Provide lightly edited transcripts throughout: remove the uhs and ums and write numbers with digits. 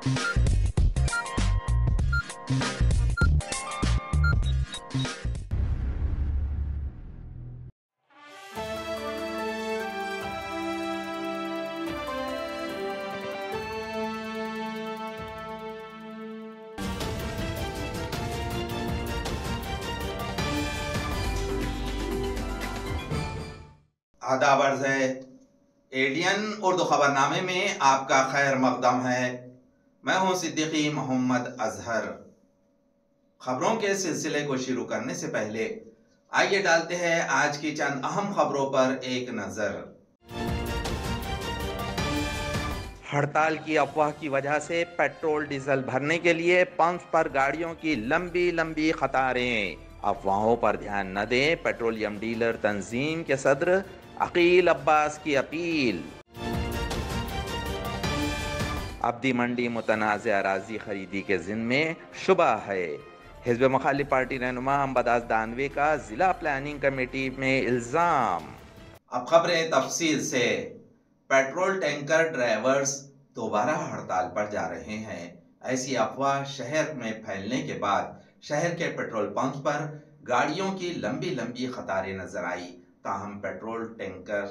आदाब अर्ज़ है। एडियन उर्दू खबरनामे में आपका खैर मकदम है। मैं हूं सिद्दीकी मोहम्मद अजहर। खबरों के सिलसिले को शुरू करने से पहले आइए डालते हैं आज की चंद अहम खबरों पर एक नजर। हड़ताल की अफवाह की वजह से पेट्रोल डीजल भरने के लिए पंप पर गाड़ियों की लंबी लंबी कतारें। अफवाहों पर ध्यान न दें, पेट्रोलियम डीलर तंजीम के सदर अकील अब्बास की अपील। अब्दी मंडी मुतनाज़ अराजी खरीदी के जिम्मे शुबा है। हिज़्ब मुखालिफ पार्टी रहनुमा अम्बदास दानवे का जिला प्लानिंग कमेटी में इल्जाम। अब खबरें तफसील से। पेट्रोल टैंकर ड्राइवर्स दोबारा हड़ताल पर जा रहे हैं। ऐसी अफवाह शहर में फैलने के बाद शहर के पेट्रोल पंप पर गाड़ियों की लंबी लंबी कतारें नजर आई। ताहम पेट्रोल टैंकर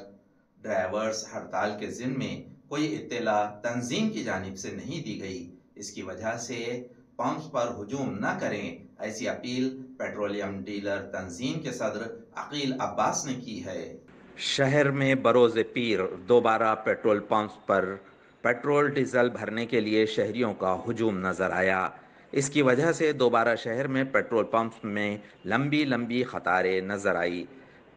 ड्राइवर्स हड़ताल के जिम्मे कोई इत्तला तंजीम की जानिब से नहीं दी गई। इसकी वजह से पंप पर हुजूम न करें, ऐसी अपील पेट्रोलियम डीलर तंजीम के सदर अकील अब्बास ने की है। शहर में बरोज़ पीर दोबारा पेट्रोल पंप पर पेट्रोल डीजल भरने के लिए शहरियों का हुजूम नजर आया। इसकी वजह से दोबारा शहर में पेट्रोल पंप में लंबी लंबी कतारें नजर आई।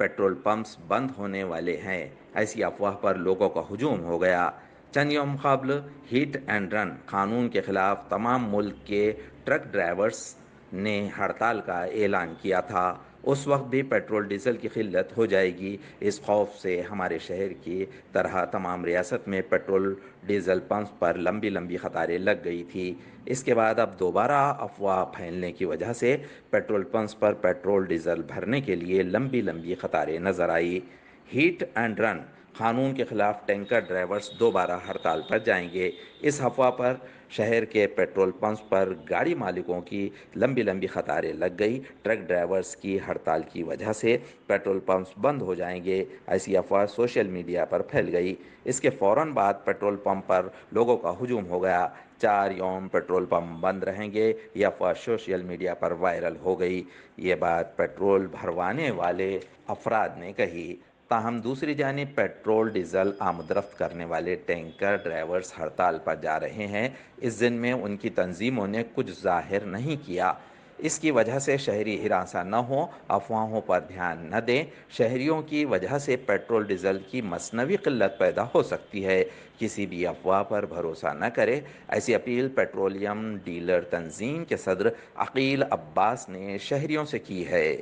पेट्रोल पंप्स बंद होने वाले हैं, ऐसी अफवाह पर लोगों का हुजूम हो गया। चंद यौम कबल हिट एंड रन कानून के खिलाफ तमाम मुल्क के ट्रक ड्राइवर्स ने हड़ताल का ऐलान किया था। उस वक्त भी पेट्रोल डीजल की किल्लत हो जाएगी, इस खौफ से हमारे शहर की तरह तमाम रियासत में पेट्रोल डीजल पंप पर लंबी लंबी कतारें लग गई थी। इसके बाद अब दोबारा अफवाह फैलने की वजह से पेट्रोल पंप पर पेट्रोल डीजल भरने के लिए लंबी लंबी कतारें नजर आई। हीट एंड रन कानून के खिलाफ टैंकर ड्राइवर्स दोबारा हड़ताल पर जाएंगे। इस अफवाह पर शहर के पेट्रोल पंप पर गाड़ी मालिकों की लंबी लंबी कतारें लग गई। ट्रक ड्राइवर्स की हड़ताल की वजह से पेट्रोल पंप्स बंद हो जाएंगे, ऐसी अफवाह सोशल मीडिया पर फैल गई। इसके फ़ौरन बाद पेट्रोल पंप पर लोगों का हुजूम हो गया। 4 यौम पेट्रोल पंप बंद रहेंगे, यह अफवाह सोशल मीडिया पर वायरल हो गई। ये बात पेट्रोल भरवाने वाले अफराद ने कही। ताहम दूसरी जानिब पेट्रोल डीजल आमदरफ्त करने वाले टैंकर ड्राइवर्स हड़ताल पर जा रहे हैं। इस दिन में उनकी तंजीमों ने कुछ जाहिर नहीं किया। इसकी वजह से शहरी हिरासा न हो, अफवाहों पर ध्यान न दें। शहरियों की वजह से पेट्रोल डीजल की मसनवी किल्लत पैदा हो सकती है। किसी भी अफवाह पर भरोसा न करें, ऐसी अपील पेट्रोलियम डीलर तंजीम के सदर अकील अब्बास ने शहरियों से की है।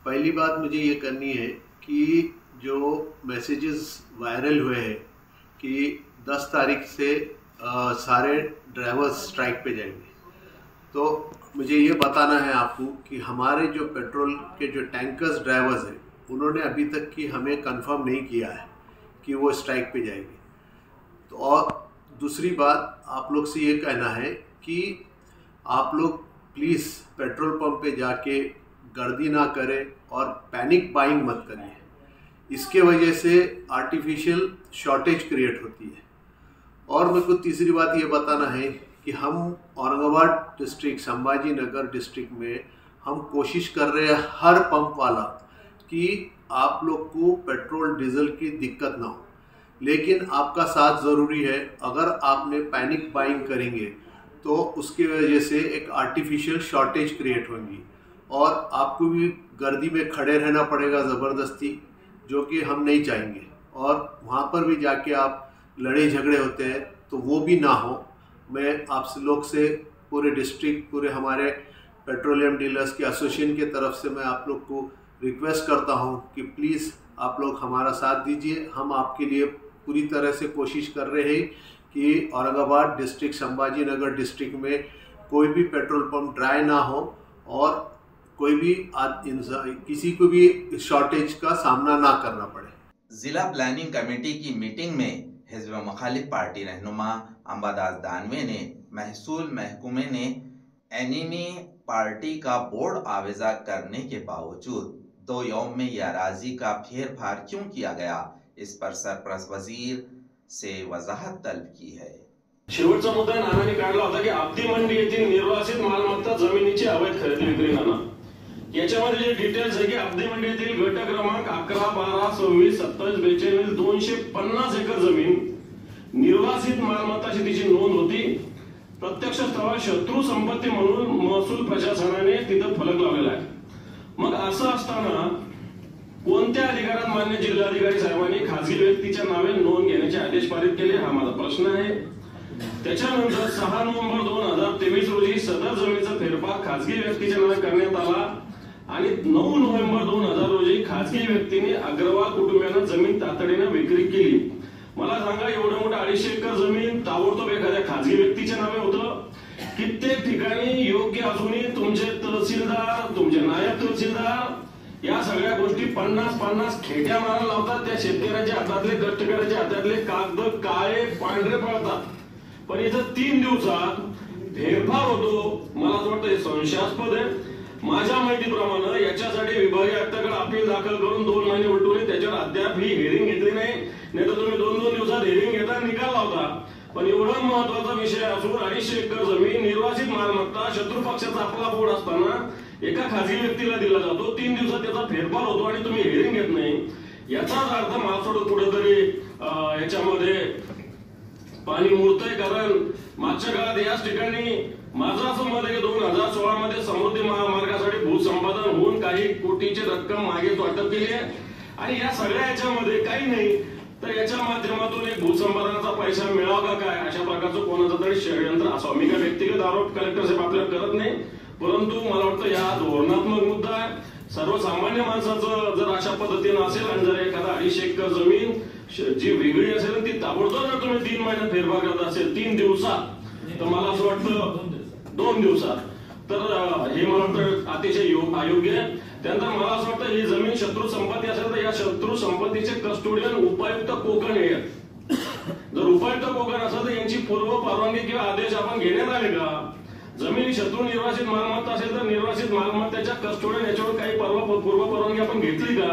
पहली बात मुझे ये करनी है कि जो मैसेजेस वायरल हुए हैं कि 10 तारीख से सारे ड्राइवर्स स्ट्राइक पे जाएंगे, तो मुझे ये बताना है आपको कि हमारे जो पेट्रोल के जो टैंकर्स ड्राइवर्स हैं उन्होंने अभी तक की हमें कंफर्म नहीं किया है कि वो स्ट्राइक पे जाएंगे। तो और दूसरी बात आप लोग से ये कहना है कि आप लोग प्लीज़ पेट्रोल पंप पे जाके गर्दी ना करें और पैनिक बाइंग मत करिए। इसके वजह से आर्टिफिशियल शॉर्टेज क्रिएट होती है। और मेरे को तीसरी बात ये बताना है कि हम औरंगाबाद डिस्ट्रिक्ट, संभाजी नगर डिस्ट्रिक्ट में हम कोशिश कर रहे हैं हर पंप वाला कि आप लोग को पेट्रोल डीजल की दिक्कत ना हो, लेकिन आपका साथ ज़रूरी है। अगर आपने पैनिक बाइंग करेंगे तो उसकी वजह से एक आर्टिफिशियल शॉर्टेज क्रिएट होगी और आपको भी गर्दी में खड़े रहना पड़ेगा ज़बरदस्ती, जो कि हम नहीं चाहेंगे। और वहाँ पर भी जाके आप लड़े झगड़े होते हैं तो वो भी ना हो। मैं आप लोग से पूरे डिस्ट्रिक्ट, पूरे हमारे पेट्रोलियम डीलर्स के एसोसिएशन के तरफ से मैं आप लोग को रिक्वेस्ट करता हूँ कि प्लीज़ आप लोग हमारा साथ दीजिए। हम आपके लिए पूरी तरह से कोशिश कर रहे हैं कि औरंगाबाद डिस्ट्रिक्ट, संभाजी नगर डिस्ट्रिक्ट में कोई भी पेट्रोल पंप ड्राई ना हो और कोई भी किसी को भी शॉर्टेज का सामना ना करना पड़े। जिला प्लानिंग कमेटी की मीटिंग में हिज़्ब मुखालिफ पार्टी रहनुमा अंबादास दानवे ने महसूल महकमे ने एनिमी पार्टी का बोर्ड आवेजा करने के बावजूद 2 यौम में यह अराजी का फेर फार क्यों किया गया, इस पर सरप्रस्त वजीर से वजाहत तलब की है। शेवटचा मुद्दा नानांनी काढला होता की अब्दी मंडी येथील निर्वासित मालमत्ता जमिनीची अवैध खरेदी विक्री नाना, याच्यामध्ये जे डिटेल्स आहे की अब्दी मंडी येथील गट क्रमांक 11, 12, 26, 27, 42, 250 एकर जमीन निर्वासित मालमत्ता शेतीची नोंद होती। प्रत्यक्ष स्थळावर शत्रू संपत्ती म्हणून महसूल प्रशासनाने तिथं फलक लावलेला आहे। मग असं असताना कोणत्या अधिकारात मान्य जिल्हाधिकारी साहेबांनी खासगी व्यक्तीच्या नावे नोंद घेण्याचे आदेश पारित केले, हा माझा प्रश्न आहे। त्याच्यानंतर 6 नोव्हेंबर 2023 रोजी सदर जमिनीचा फेरफार खासगी व्यक्तीच्या नावे करण्यात आला आणि 9 नोव्हेंबर 2000 रोजी खासगी व्यक्तीने अग्रवाल कुटुंबियांना जमीन तातडीने विक्री केली। मला सांगा, एवढं मोठं 250 एकर जमीन ताबडतोब एखाद्या खासगी व्यक्तीच्या नावे होतं। कित्येक ठिकाणी योग्य असूनही तुमचे तहसीलदार, तुमचे नायब तहसीलदार या सगळ्या गोष्टी 50-50 खेट्या मारायला लावतात। त्या शेतकऱ्याच्या हातातले, कष्टकऱ्याच्या हातातले कागद काळे पांढरे पडतात, पण इथं 3 दिवसात फेरफार होतो। मला असं वाटतं हे संशयास्पद आहे। माझ्या माहितीप्रमाणे याच्यासाठी विभागीय आयुक्ताकडे अपील दाखल करून 2 महिने उलटवले, त्याच्यावर अद्याप ही हिअरिंग घेतली नाही। नाही तर तुम्ही 2-2 दिवसात हिअरिंग घेता, निकाल लावता। पण एवढा महत्वाचा विषय असून 250 एकर जमीन निर्वासित मालमत्ता शत्रू पक्षाचा आपला बोर्ड असताना एका खासगी व्यक्तीला दिला जातो, 3 दिवसात त्याचा फेरफार होतो आणि तुम्ही हिअरिंग घेत नाही। याचाच अर्थ मला थोडं कुठेतरी याच्यामध्ये पाणी मुरतंय। कारण मागच्या काळात याच ठिकाणी माझं असं मत आहे की 2016 मध्ये समृद्धी महामार्गासाठी भूसंपादन होऊन काही कोटीची रक्कम मागे वाटप केली आहे आणि या सगळ्या याच्यामध्ये काही नाही तर याच्या माध्यमातून एक भूसंपादनाचा पैसा मिळावा काय, अशा प्रकारचं कोणाचं तरी षडयंत्र असावं। मी काय व्यक्तिगत आरोप कलेक्टर साहेब आपल्याला करत नाही, परंतु मला वाटतं या धोरणात्मक मुद्दा आहे। सर्वसामान्य माणसाचं जर अशा पद्धतीनं असेल आणि जर एखादा 250 एकर जमीन जी वेगळी असेल ती ताबडतोब जर तुम्ही 3 महिन्यात फेरफार करत असेल 3 दिवसात, तर मला असं वाटतं 2 दिवसात, तर हे मला वाटतं अतिशय अयोग्य आहे। त्यानंतर मला असं वाटतं ही जमीन शत्रू संपत्ती असेल तर या शत्रू संपत्तीचे कस्टोडियन उपायुक्त कोकण हे, जर उपायुक्त कोकण असेल तर यांची पूर्व परवानगी किंवा आदेश आपण घेण्यात आले का? जमीन शत्रू निर्वासित मालमत्ता असेल तर निर्वासित मालमत्तेच्या कस्टोडियन याच्यावर काही पूर्व परवानगी आपण घेतली का?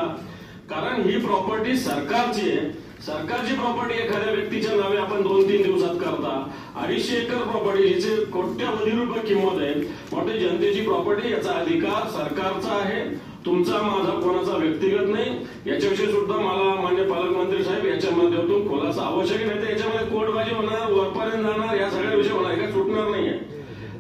कारण ही प्रॉपर्टी सरकारची आहे। सरकारची प्रॉपर्टी एखाद्या व्यक्तीच्या नावे आपण 2-3 दिवसात करता। 250 एकर प्रॉपर्टी हिचे कोट्यवधी रुपये किंमत आहे। मोठी जनतेची प्रॉपर्टी, याचा अधिकार सरकारचा आहे, तुमचा माझा कोणाचा व्यक्तिगत नाही। याच्याविषयी सुद्धा मला मान्य पालकमंत्री साहेब याच्या माध्यमातून खुलासा आवश्यक नाही, तर याच्यामध्ये कोर्टबाजी होणार, वरपर्यंत जाणार, या सगळ्या विषय होणार, काय सुटणार नाहीये।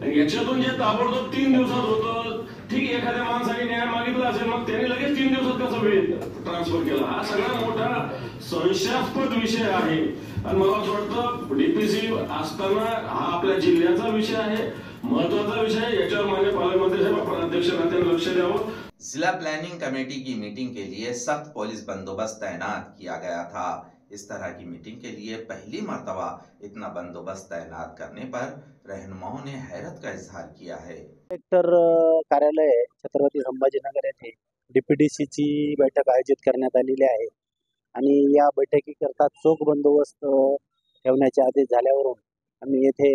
आणि याच्यातून जे ताबडतोब 3 दिवसात होतं, ठीक, एखाद्या माणसाने न्याय मागितला असेल मग त्याने लगेच 3 दिवसात कसं वेळ ट्रान्सफर केला, हा सगळा मोठा संशयास्पद विषय आहे। आणि मला असं वाटतं डीपीसी असताना हा आपल्या जिल्ह्याचा विषय आहे, महत्वाचा विषय आहे, याच्यावर मान्य पालकमंत्री साहेब आपण अध्यक्ष नात्याने लक्ष द्यावं। जिला प्लानिंग कमेटी की मीटिंग के लिए सख्त पुलिस बंदोबस्त तैनात किया गया था। इस तरह की मीटिंग के लिए पहली मर्तबा इतना बंदोबस्त तैनात करने पर रहनुमाओं ने हैरत का इजहार किया है। कलेक्टर कार्यालय छत्रपती संभाजीनगर येथे डीपीडीसीची बैठक आयोजित करण्यात आलेली आहे आणि या बैठकीकरता चोख बंदोबस्त ठेवण्याचे आदेश झाल्यावरून आम्ही येथे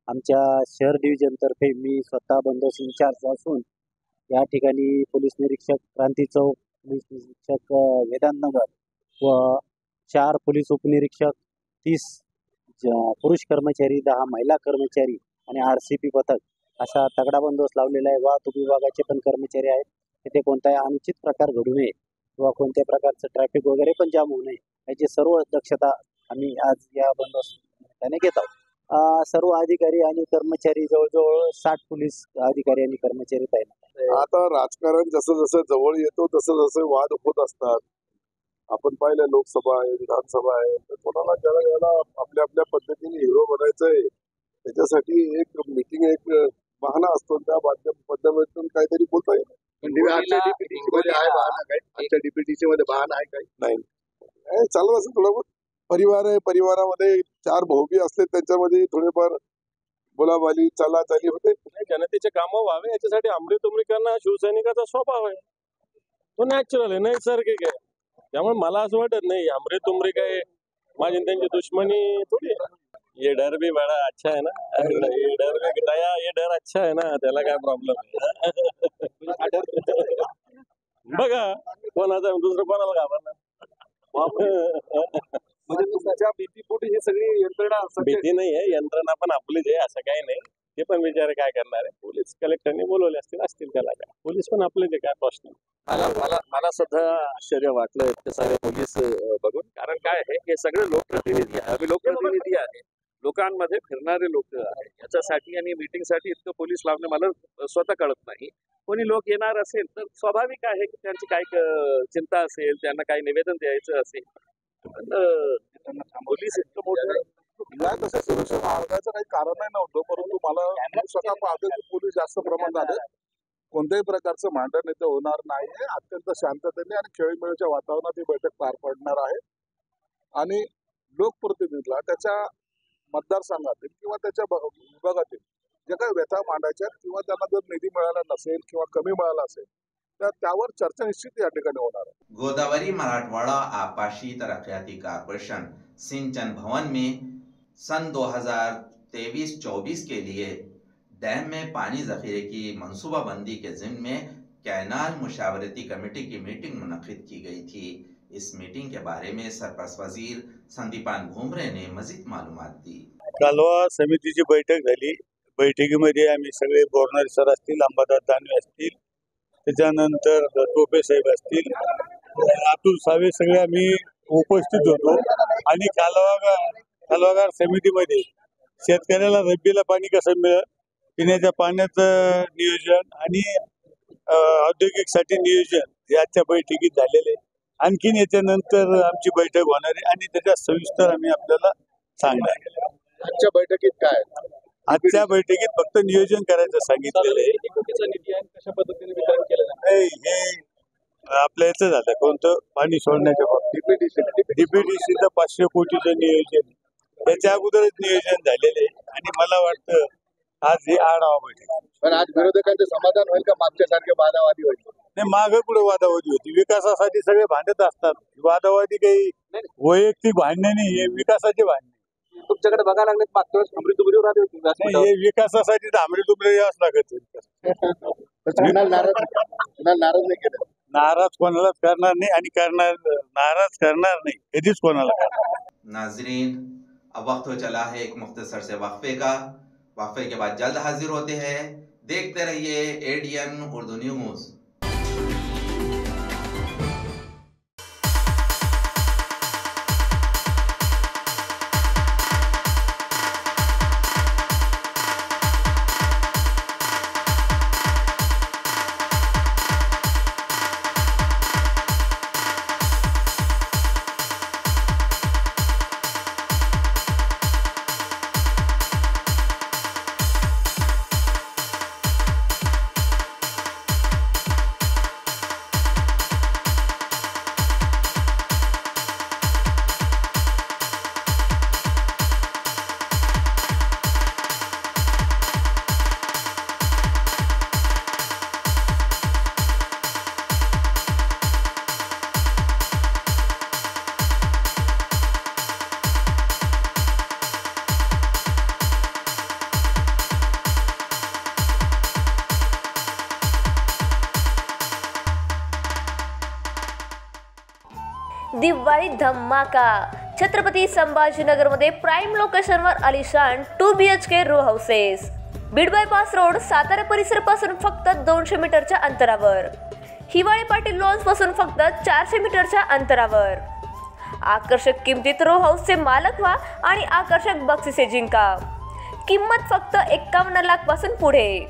आमच्या शहर डिव्हिजनतर्फे मी स्वतः बंदोबस्त इंचार्ज असून या ठिकाणी पोलीस निरीक्षक क्रांती चौक, पोलीस निरीक्षक वेदांतनगर व 4 पोलीस उपनिरीक्षक, 30 पुरुष कर्मचारी, 10 महिला कर्मचारी आणि RCP पथक असा तगडा बंदोबस्त लावलेला आहे। वाहतूक विभागाचे पण कर्मचारी आहेत, तिथे कोणताही अनुचित प्रकार घडू नये किंवा कोणत्या प्रकारचं ट्रॅफिक वगैरे पण जाम होऊ नये याची सर्व दक्षता आम्ही आज या बंदोबस्ताने घेत आहोत। सर्व अधिकारी आणि कर्मचारी जवळजवळ 60 पोलीस अधिकारी आणि कर्मचारी तैनात। आता राजकारण जसं जसं जवळ येतो तसं जसं वाद होत असतात। आपण पाहिलं लोकसभा आहे, विधानसभा आहे, तर कोणाला ज्याला आपल्या आपल्या पद्धतीने हिरो बनायचंय त्याच्यासाठी एक मीटिंग, एक बहाणा असतो, त्या पद्धतीतून काहीतरी बोलता येईल। आजच्या डीपीटीसी मध्ये बहाणा आहे काही नाही, चालत असं थोडं बहुत परिवार आहे, परिवारामध्ये 4 भाऊबी असते, त्याच्यामध्ये थोडेफार बोलाबाली चालाचाली होते। जनतेचे कामं व्हावे याच्यासाठी अमृतुमरी करणं शिवसैनिकाचा स्वभाव आहे, तो नॅचरल आहे, नैसर्गिक आहे। त्यामुळे मला असं वाटत नाही अमृतुमरी काय माझी आणि त्यांची दुश्मनी थोडी आहे. ये डर भी बड़ा अच्छा है ना, ये डर भी दया, ये डर अच्छा है ना, त्याला काय प्रॉब्लेम आहे. बघा कोणाचा दुसरं कोणाला घाबरणार. म्हणजे तुमच्या भीतीपोटी ही सगळी यंत्रणा भीती नाही आहे, यंत्रणा पण आपलीच आहे, असं काही नाही. ते पण बिचारे काय करणार आहे, पोलीस कलेक्टरने बोलवले असतील त्याला काय, पोलीस पण आपलेच आहे, काय प्रश्न. मला सुद्धा आश्चर्य वाटलं इतके सारे पोलीस बघून. कारण काय आहे, हे सगळे लोकप्रतिनिधी आहे, आम्ही लोकप्रतिनिधी आहे, लोकांमध्ये फिरणारे लोक आहे. याच्यासाठी आणि मीटिंगसाठी इतकं पोलीस लावणे मला स्वतः कळत नाही. कोणी लोक येणार असेल तर स्वाभाविक आहे की त्यांची काही चिंता असेल, त्यांना काही निवेदन द्यायचं असेल, पण पोलीस इतकं मोठं या तसं सुरक्षा बाळगायचं काही कारणही नव्हतं, परंतु मला स्वतः पाहतो की पोलीस जास्त प्रमाणात आले. कोणत्याही प्रकारचं भांडण इथे होणार नाहीये. अत्यंत शांततेने आणि खेळीमेळीच्या वातावरणात ही बैठक पार पडणार आहे आणि लोकप्रतिनिधीला त्याच्या मतदारसंघातील किंवा त्याच्या विभागातील जे काही व्यथा मांडायच्या किंवा त्यांना जर निधी मिळाला नसेल किंवा कमी मिळाला असेल तर त्यावर चर्चा निश्चित या ठिकाणी होणार आहे. गोदावरी मराठवाड़ा आपाशी तरक्याती कारपोरेशन सिंचन भवन में सन 2023-24 के लिए डैम में पानी जखीरे की मंसूबाबंदी के ज़िम्न में कैनाल मुशावरती कमेटी की मीटिंग मुनक्किद की गई थी। इस मीटिंग के बारे में सरपरस्त वजीर संदीपान भुमरे ने मजीद मालूमात दी। कालवा समितीची बैठक झाली. बैठकीमध्ये आम्ही सगळे बोरणारे सर असतील, अंबादास दानवे असतील, त्याच्यानंतर टोपे साहेब असतील, अतुल सावे, सगळे आम्ही उपस्थित होतो. आणि कालवागार समितीमध्ये शेतकऱ्याला रब्बीला पाणी कसं मिळेल, पिण्याच्या पाण्याचं नियोजन आणि औद्योगिकसाठी नियोजन हे आजच्या बैठकीत झालेले. आणखीन याच्यानंतर आमची बैठक होणार आहे आणि त्याच्यात सविस्तर आम्ही आपल्याला सांगणार आहे. आजच्या बैठकीत काय, आजच्या बैठकीत फक्त नियोजन करायचं सांगितलेलं आहे. निधी आहे कशा पद्धतीने वितरण केलं जातं हे आपल्या याचं झालं कोणतं पाणी सोडण्याच्या बाबतीत डीपीडीसीचं 500 कोटीचं नियोजन त्याच्या अगोदरच नियोजन झालेलं आहे. आणि मला वाटतं आज हे आढावा बैठक. पण आज विरोधकांचं समाधान होईल का, मागच्या सारखे वादावादी होईल? नाही, मागं पुढे वादावादी होती. विकासासाठी सगळे भांडत असतात, वादावादी काही वैयक्तिक भांडणे नाही, हे विकासाचे भांडणे. तुमच्याकडे बघायला लागले मागच्या वेळेस अमृतपुरी नाही, हे विकासासाठी धामरे तुमरे यावंच लागत. नाराज नाही केलं, नाराज कोणालाच करणार नाही आणि नाराज करणार नाही, कधीच कोणाला करणार. नाजरीन, अब वक्त हो चला है एक मुख्तसर से वक्फे का। वक्फे के बाद जल्द हाजिर होते हैं। देखते रहिए ADN उर्दू न्यूज़। दिवाळी धमाका छत्रपती संभाजीनगरमध्ये प्राईम लोकेशनवर आलिशान 2 BHK row houses. Beed bypass road Satara परिसरापासून फक्त 200 मीटरच्या अंतरावर. हिवाळी पाटील लॉन्स पासून फक्त 400 मीटरच्या अंतरावर. आकर्षक किमतीत रो हाऊसचे मालक व्हा आणि आकर्षक बक्षिसे जिंका. किंमत फक्त 51 लाख पासून पुढे.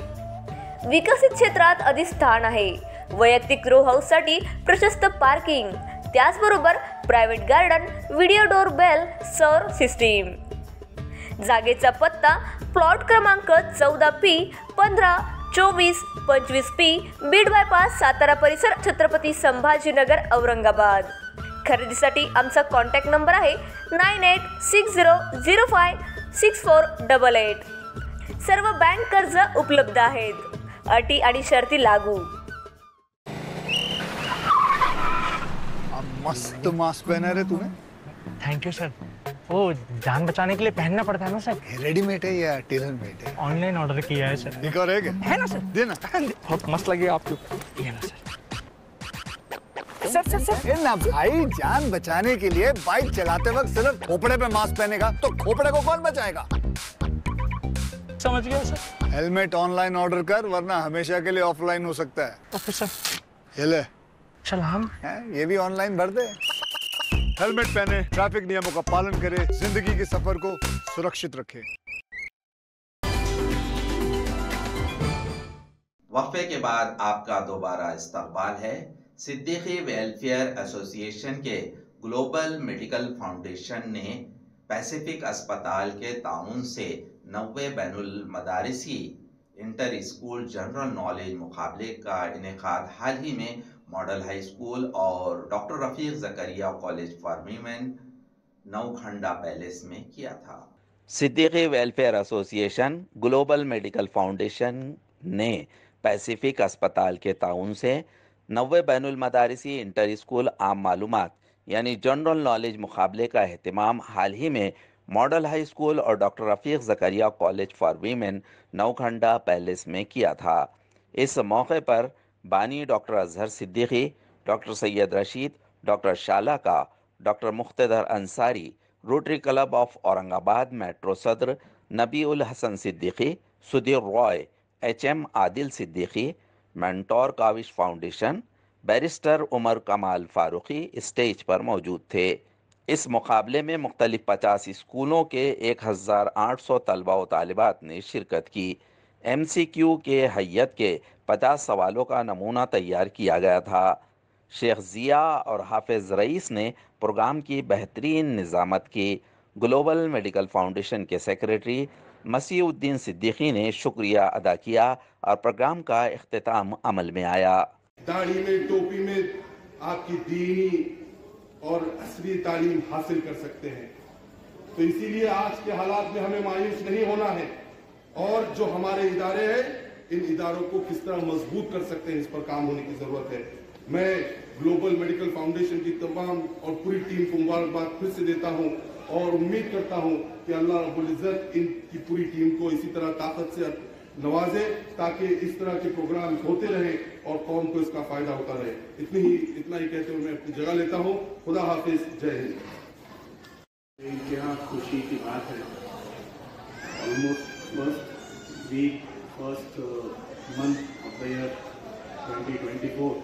विकसित क्षेत्रात अधिष्ठान आहे. वैयक्तिक रो हाऊससाठी प्रशस्त पार्किंग, त्याचबरोबर private garden, video door bell, सौर सिस्टीम. जागेचा पत्ता प्लॉट क्रमांक 14P 15-24-25P Beed bypass Satara परिसर छत्रपती संभाजीनगर औरंगाबाद. खरेदीसाठी आमचा कॉन्टॅक्ट नंबर आहे 9860056488. सर्व बँक कर्ज उपलब्ध आहेत. अटी आणि शर्ती लागू. मस्त मास्क पहना रे तूने. Thank you sir. वो जान बचाने के लिए पहनना पड़ता है ना सर। रेडीमेड है या टेलर मेड है? ऑनलाइन ऑर्डर किया है सर। एक और है ना सर। देना। बहुत मस्त लगे आपको। ये ना सर। सर ना भाई, जान बचाने के लिए बाइक चलाते वक्त सिर्फ खोपड़े पे मास्क पहनेगा तो खोपड़े को कौन बचाएगा? समझ गया सर। हेलमेट ऑनलाइन ऑर्डर कर, वरना हमेशा के लिए ऑफलाइन हो सकता है। Okay sir. ये ले। चल हम ये भी ऑनलाइन भर दे। हेलमेट पहने, ट्रैफिक नियमों का पालन करे, जिंदगी के सफर को सुरक्षित रखे। वक्फे के बाद आपका दोबारा इस्तकबाल है। सिद्दीकी वेलफेयर एसोसिएशन के ग्लोबल मेडिकल फाउंडेशन ने पैसिफिक अस्पताल के ताउन से 90 बैनुल मदारिसी इंटर स्कूल जनरल नॉलेज मुकाबले का इनेकाद हाल ही में मॉडल हाई स्कूल और doctor Rafiq Zakaria college for women Naukhanda palace में किया था। Siddiqui welfare association global medical foundation ने पैसिफिक अस्पताल के ताउन से 90 बैनुल मदारिसी इंटर स्कूल आम मालूमात यानी जनरल नॉलेज मुकाबले का एहतमाम हाल ही में मॉडल हाई स्कूल और doctor Rafiq Zakaria college for women Naukhanda palace में किया था। इस मौके पर बानी doctor Azhar Siddiqui, doctor Syed Rashid, doctor शाला का, doctor Muqtadar Ansari, Rotary club of Aurangabad metro सदर Nabi ul Hasan Siddiqui, Sudhir Roy, HM Adil Siddiqui, mentor Kavish foundation, barrister Umar Kamal Farooqui stage पर मौजूद थे। इस मुकाबले में मुख्तलिफ 50 स्कूलों के 1800 तलबा व तालिबात ने शिरकत की। MCQ के हैयत के 50 सवालों का नमूना तैयार किया गया था। शेख ज़िया और हाफिज रईस ने प्रोग्राम की बेहतरीन निज़ामत की। ग्लोबल मेडिकल फाउंडेशन के सेक्रेटरी मसीउद्दीन सिद्दीकी ने शुक्रिया अदा किया और प्रोग्राम का इख्तिताम अमल में आया। दाढ़ी में, टोपी में आपकी दीनी और असली तालीम हासिल कर सकते हैं। तो इसीलिए आज के हालात में हमें मायूस नहीं होना है और जो हमारे इदारे हैं इन इदारों को किस तरह मजबूत कर सकते हैं इस पर काम होने की जरूरत है। मैं ग्लोबल मेडिकल फाउंडेशन की तमाम और पूरी टीम को मुबारकबाद फिर से देता हूं और उम्मीद करता हूं कि अल्लाह रब्बुल इज्जत इनकी पूरी टीम को इसी तरह ताकत से नवाजे ताकि इस तरह के प्रोग्राम होते रहे और कौम को इसका फायदा होता रहे। इतना ही कहते हुए मैं अपनी जगह लेता हूँ। खुदा हाफिज, जय हिंद। क्या खुशी की बात है, almost first month of the year 2024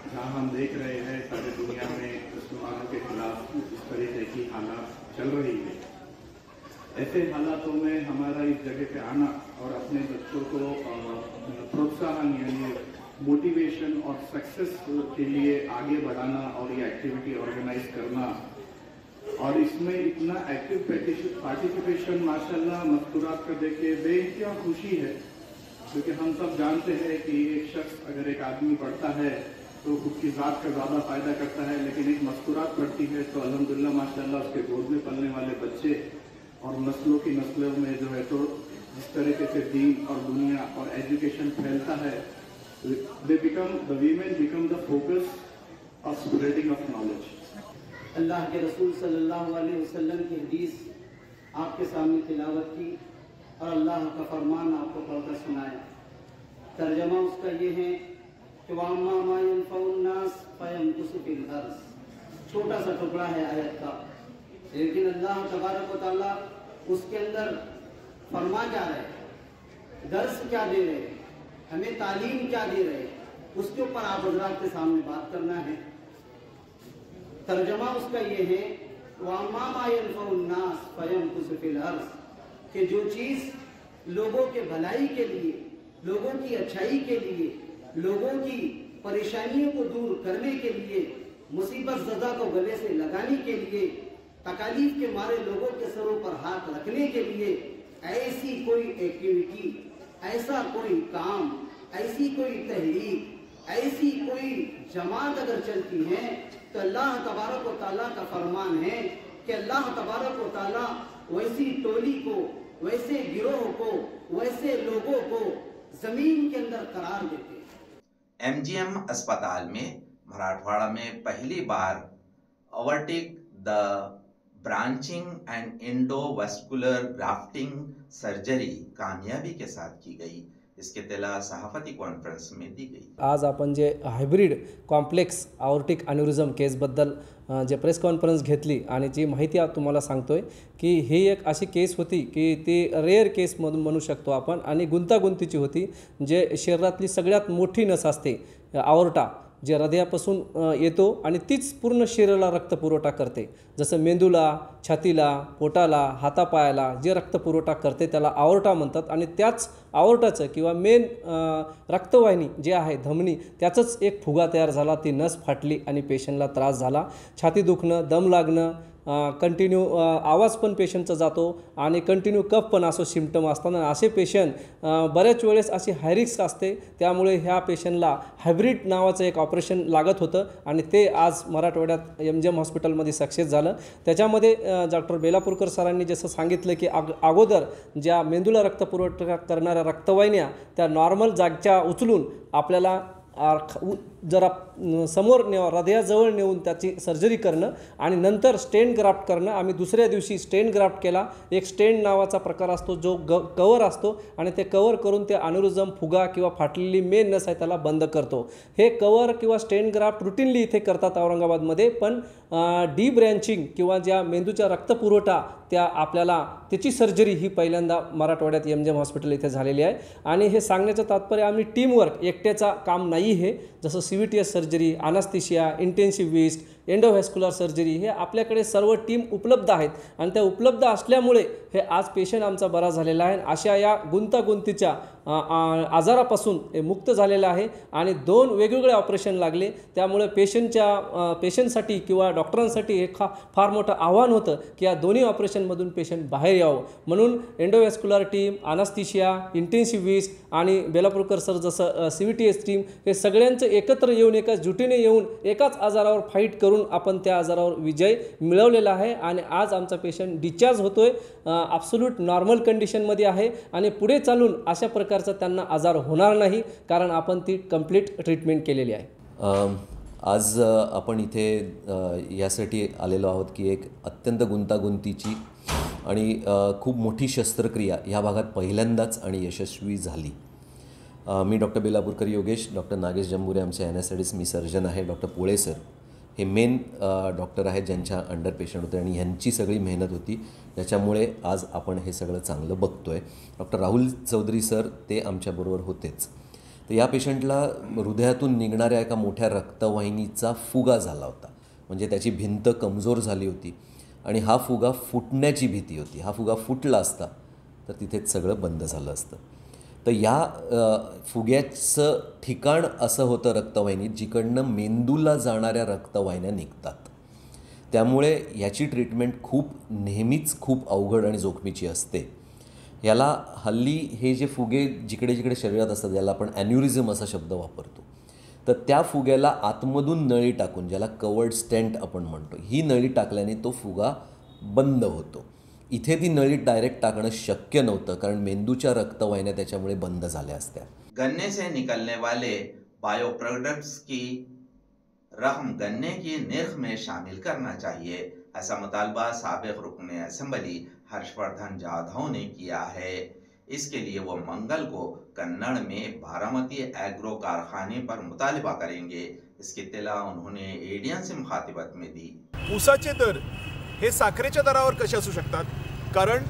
जहाँ हम देख रहे हैं सारी दुनिया में मुसलमानों के खिलाफ इस तरीके की हालात चल रही है। ऐसे हालातों में हमारा इस जगह पे आना और अपने बच्चों को प्रोत्साहन यानी मोटिवेशन और सक्सेस के लिए आगे बढ़ाना और ये एक्टिविटी ऑर्गेनाइज करना और इसमें इतना एक्टिव पार्टिसिपेशन माशाल्लाह मस्तूरात का देख के बेइंतहा खुशी है, क्योंकि हम सब जानते हैं कि एक शख्स अगर एक आदमी पढ़ता है तो खुद की जात का ज़्यादा फायदा करता है, लेकिन एक मस्तूरात पढ़ती है तो अल्हम्दुलिल्लाह माशाल्लाह उसके गोद में पलने वाले बच्चे और नस्लों की नस्लों में जो है तो जिस तरीके से दीन और दुनिया और एजुकेशन फैलता है, the women become the focus of spreading of knowledge. अल्लाह के रसूल सल्लल्लाहु अलैहि वसल्लम की हदीस आपके सामने तिलावत की और अल्लाह का फरमान आपको पढ़कर सुनाया। तर्जमा उसका ये है कि वाम्मा मा यनफउन्नास फयमकुसु फिल अर्ज़, छोटा सा टुकड़ा है आयत का, लेकिन अल्लाह तबारक व तआला उसके अंदर फरमा जा रहे हैं, दर्स क्या दे रहे हैं, हमें तालीम क्या दे रहे हैं, उसके ऊपर आप हज़रात के सामने बात करना है। तर्जमा उसका ये है वाम्मा मा यनफउन्नास फयमकुसु फिल अर्ज़, कि जो चीज़ लोगों के भलाई के लिए, लोगों की अच्छाई के लिए, लोगों की परेशानियों को दूर करने के लिए, मुसीबत ज़दा को गले से लगाने के लिए, तकालीफ के मारे लोगों के सरों पर हाथ रखने के लिए ऐसी कोई एक्टिविटी, ऐसा कोई काम, ऐसी कोई तहरीक, ऐसी कोई जमात अगर चलती है तो अल्लाह तबारक व तआला का फरमान है कि अल्लाह तबारक व तआला वैसी टोली को, वैसे गिरोह को, वैसे लोगों को जमीन के अंदर करार देते। MGM अस्पताल में मराठवाड़ा में पहली बार overtake the branching and endovascular grafting surgery कामयाबी के साथ की गई। इसके तला सहाफती कॉन्फरन्स में दी गई। आज आपण जे हायब्रिड कॉम्प्लेक्स आयोर्टिक अॅन्युरिझम केसबद्दल जे प्रेस कॉन्फरन्स घेतली आणि जी माहिती आज तुम्हाला सांगतोय की ही एक अशी केस होती की ती रेअर केसमधून म्हणू शकतो आपण आणि गुंतागुंतीची होती। जे शरीरातली सगळ्यात मोठी नस असते आयोर्टा, जे हृदयापासून येतो आणि तीच पूर्ण शरीराला रक्तपुरवठा करते। जसं मेंदूला, छातीला, पोटाला, हातापायाला जे रक्तपुरवठा करते त्याला आयोर्टा म्हणतात आणि त्याच आयोर्टाचं किंवा मेन रक्तवाहिनी जे आहे धमनी त्याचंच एक फुगा तयार झाला, ती नस फाटली आणि पेशंटला त्रास झाला। छाती दुखणं, दम लागणं, कंटिन्यू आवाज पण पेशंटचा जातो आणि कंटिन्यू कफ पण असं सिम्पटम असताना असे पेशंट बऱ्याच वेळेस अशी हाय रिस्क असते। त्यामुळे ह्या पेशंटला हायब्रिड नावाचं एक ऑपरेशन लागत होतं आणि ते आज मराठवाड्यात MGM हॉस्पिटलमध्ये सक्सेस झालं। त्याच्यामध्ये डॉक्टर बेलापूरकर सरांनी जसं सांगितलं की अगोदर ज्या मेंदूला रक्तपुरवठा करणाऱ्या रक्तवाहिन्या त्या नॉर्मल जागच्या उचलून आपल्याला जरा समोर हृदयाजवळ नेऊन त्याची सर्जरी करणं आणि नंतर स्टेंट ग्राफ्ट करणं। आम्ही दुसऱ्या दिवशी स्टेंट ग्राफ्ट केला। एक स्टेंट नावाचा प्रकार असतो जो कवर असतो आणि ते कवर करून ते अॅन्युरिझम फुगा किंवा फाटलेली मेन नस आहे त्याला बंद करतो। हे कवर किंवा स्टेंट ग्राफ्ट रुटीनली इथे करतात औरंगाबादमध्ये, पण डी ब्रँचिंग किंवा ज्या मेंदूच्या रक्तपुरवठा त्या आपल्याला त्याची सर्जरी ही पहिल्यांदा मराठवाड्यात MGM हॉस्पिटल इथे झालेली आहे। आणि हे सांगण्याचं तात्पर्य आम्ही टीमवर्क, एकट्याचा काम नाही हे। जसं CVTS सर्जरी, अनास्थेशिया, इंटेन्सिव्हिस्ट, एंडोव्हॅस्क्युलर सर्जरी हे आपल्याकडे सर्व टीम उपलब्ध आहेत आणि त्या उपलब्ध असल्यामुळे हे आज पेशंट आमचा बरा झालेला आहे। अशा या गुंतागुंतीच्या आजारापासून मुक्त झालेला आहे आणि 2 वेगवेगळे ऑपरेशन लागले। त्यामुळे पेशंटसाठी किंवा डॉक्टरांसाठी हे फार मोठं आव्हान होतं की या दोन्ही ऑपरेशनमधून पेशंट बाहेर यावं। म्हणून एंडोव्हॅस्क्युलर टीम, अनास्थेशिया, इंटेन्सिव्हिस्ट आणि बेलापूरकर सर जसं CVTS टीम हे सगळ्यांचं एकत्र येऊन एकाच जुटीने येऊन एकाच आजारावर फाईट करून आपण त्या आजारावर विजय मिळवलेला आहे आणि आज आमचा पेशंट डिस्चार्ज होतोय, ॲब्सोल्यूट नॉर्मल कंडिशनमध्ये आहे आणि पुढे चालून अशा प्रकारचा त्यांना आजार होणार नाही कारण आपण ती कंप्लीट ट्रीटमेंट केलेली आहे। आज आपण इथे यासाठी आलेलो आहोत की एक अत्यंत गुंतागुंतीची आणि खूप मोठी शस्त्रक्रिया ह्या भागात पहिल्यांदाच आणि यशस्वी झाली। मी डॉक्टर बेलापूरकर योगेश, डॉक्टर नागेश जंबुरे आमचे ॲनेस्थेटिस्ट, मी सर्जन आहे। डॉक्टर पोळे सर हे मेन डॉक्टर आहेत ज्यांच्या अंडर पेशंट होते आणि ह्यांची सगळी मेहनत होती, त्याच्यामुळे आज आपण हे सगळं चांगलं बघतो आहे। डॉक्टर राहुल चौधरी सर ते आमच्याबरोबर होतेच। तर या पेशंटला हृदयातून निघणाऱ्या एका मोठ्या रक्तवाहिनीचा फुगा झाला होता, म्हणजे त्याची भिंत कमजोर झाली होती आणि हा फुगा फुटण्याची भीती होती। हा फुगा फुटला असता तर तिथेच सगळं बंद झालं असतं। तर या फुग्याचं ठिकाण असं होतं रक्तवाहिनीत जिकडनं मेंदूला जाणाऱ्या रक्तवाहिन्या निघतात। त्यामुळे याची ट्रीटमेंट नेहमीच खूप अवघड आणि जोखमीची असते। याला हल्ली हे जे फुगे जिकडे जिकडे शरीरात असतात याला आपण ॲन्युरिझम असा शब्द वापरतो, तर त्या फुग्याला आतमधून नळी टाकून, ज्याला कवर्ड स्टेंट आपण म्हणतो, ही नळी टाकल्याने तो फुगा बंद होतो। इथे ती नळी डायरेक्ट टाकणं शक्य नव्हतं कारण मेंदूच्या रक्तवाहिन्या त्याच्यामुळे बंद झाल्या असत्या। गन्ने से निकलने वाले बायो प्रोडक्ट्स की रकम गन्ने की निर्ख में शामिल करना चाहिए, ऐसा मुतालबा साबिक रुकने असेंबली हर्षवर्धन जाधव ने किया है। इसके लिए वो मंगल को कन्नड़ में बारामती एग्रो कारखाने पर मुतालबा करेंगे। इसकी इत्तला उन्होंने एडियन से मुखातिबत में दी। ऊसाचे दर हे साखरेच्या दरावर कसे असू शकतात? कारण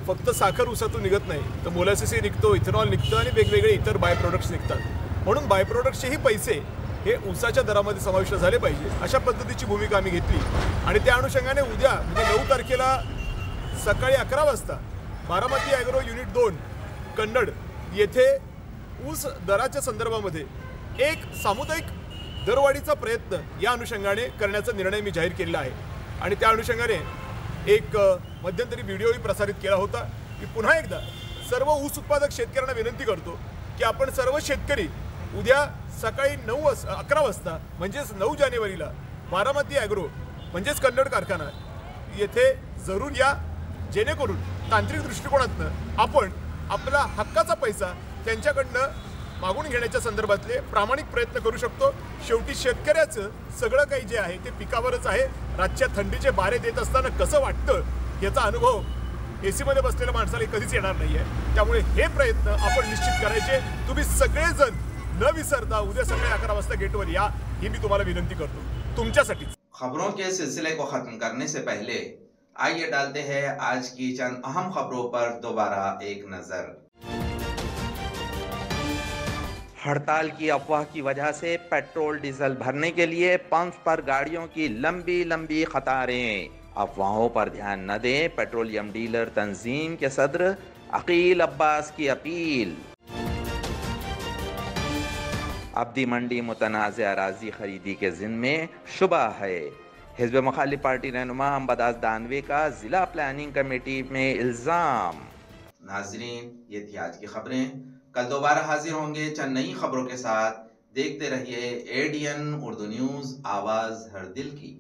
फक्त साखर ऊसातून निघत नाही तर मोलॅसिसही निघतो, इथेनॉल निघतं आणि वेगवेगळे इतर बाय प्रोडक्ट्स निघतात। म्हणून बाय प्रोडक्ट्सचेही पैसे हे ऊसाच्या दरामध्ये समाविष्ट झाले पाहिजे, अशा पद्धतीची भूमिका आम्ही घेतली। आणि त्या अनुषंगाने उद्या म्हणजे 9 तारखेला सकाळी 11 वाजता बारामती ॲग्रो युनिट 2 कन्नड येथे ऊस दराच्या संदर्भामध्ये एक सामुदायिक दरवाढीचा प्रयत्न या अनुषंगाने करण्याचा निर्णय मी जाहीर केलेला आहे। आणि त्या अनुषंगाने एक मध्यंतरी व्हिडिओही प्रसारित केला होता। मी पुन्हा एकदा सर्व ऊस उत्पादक शेतकऱ्यांना विनंती करतो की आपण सर्व शेतकरी उद्या सकाळी 11 वाजता म्हणजेच 9 जानेवारीला बारामती ॲग्रो म्हणजेच कन्नड कारखाना येथे जरूर या, जेणेकरून तांत्रिक दृष्टिकोनातनं आपण आपला हक्काचा पैसा त्यांच्याकडनं मागून घेण्याच्या संदर्भातले प्रामाणिक प्रयत्न करू शकतो. शेवटी शेतकऱ्याचं सगळं काही जे आहे ते पिकावरच आहे. रातच्या थंडीचे बारे देत असताना कसं वाटतं याचा अनुभव AC मध्ये बसलेल्या माणसाला कधीच येणार नाहीये. त्यामुळे हे प्रयत्न आपण निश्चित करायचे. तुम्ही सगळेजण न विसरता उद्या सकाळी 11 वाजता गेटवर या, ही मी तुम्हाला विनंती करतो तुमच्यासाठी. खबरों के सिलसिले को खत्म करने से पहले आइए डालते हैं आज की चंद अहम खबरों पर दोबारा एक नजर. हड़ताल की अफवाह की वजह से पेट्रोल डीजल भरने के लिए पंप पर गाड़ियों की लंबी लंबी कतारें. अफवाहों पर ध्यान न दें, पेट्रोलियम डीलर तंजीम के सदर अकील अब्बास की अपील. अब्दी मंडी मुतनाज़ अराजी खरीदी के ज़िम्मे शुबा है. हिज़्ब मुखालिफ पार्टी रहनुमा अम्बदास दानवे का ज़िला प्लानिंग कमेटी में इल्ज़ाम. नाजरीन, ये थी आज की खबरें. कल दोबारा हाजिर होंगे चंद नई खबरों के साथ. देखते रहिए ADN उर्दू न्यूज़, आवाज़ हर दिल की.